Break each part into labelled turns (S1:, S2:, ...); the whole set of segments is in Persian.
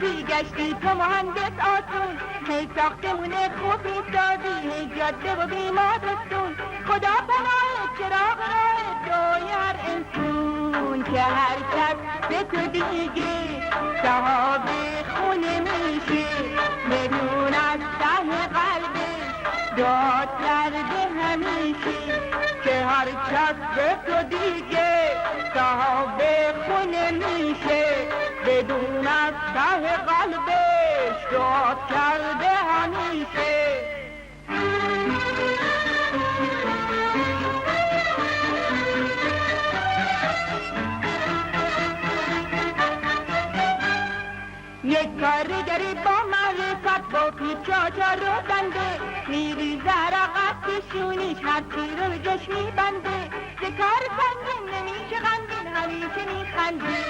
S1: روزی گشتی تو مهندس آسون، هی ساختمون خوب میسازی، هی جاده و بیمارستون. خدا پناه چراغ راه دوی هر انسون، که هر کس به تو دیگه صاحب خونه میشه، بدون از ته قلبش دعا کرده همیشه. که هر کس به تو دیگه صاحب خونه میشه، بدون از ته قلبش دعا کرده همیشه. یک کارگری با معرفت با پیچاچا رو بنده، میری زرقت پیشونیش هرچی رو جش میبنده. ز کار سنگین نمیشه غمگین همیشه میخنده،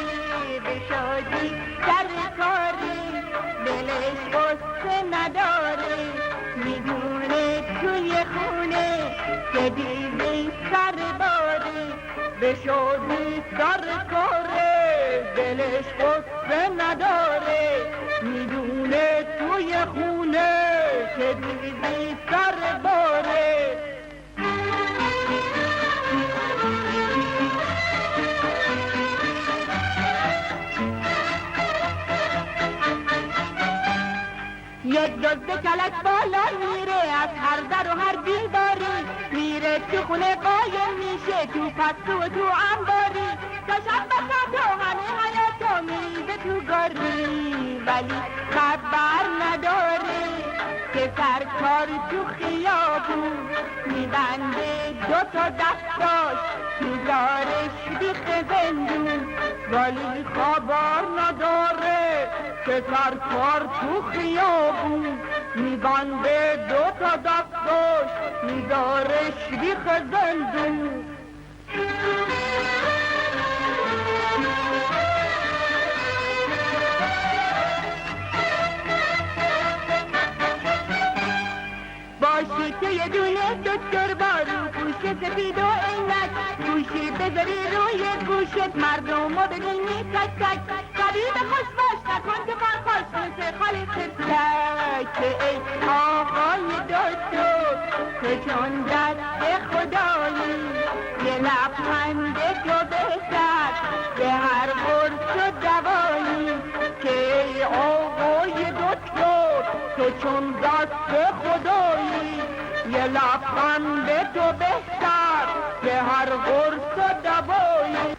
S1: به شادی سر کاری دلش غصه نداره، میدونه توی خونه که دیوی سر باره. به شادی سر کاره دلش غصه نداره، میدونه توی خونه که دیوی سر باره. یک دزد کلک بالا میره از هر در و هر دیواری، میره تو خونه قایم میشه تو پستو و تو انباری. تا شب بخواب تو همه حیاتو میریزه تو گاری، ولی خبر نداره که سرکار تو خیابون میبنده دوتا دستاش میذارش بیخ زندون. ولی خبر نداره که سرکار تو خیابون میبنده دوتا دستاش میذارش بیخ زندون. باشی که یه دونه دکتر بارو پوش سفید و عینک، گوشی بذاری روی گوشت مردم و بگنی تک تک. طبیب خوش باش نکن که فرخاش مثل خالی خرسک، که ای آقای دکتر که چون دست خدایی یه لبخند تو بهتر به هر قرص و دوایی. که ای آقای دکتر که چون دست خدایی یه لبخند تو بهتر به هر قرص و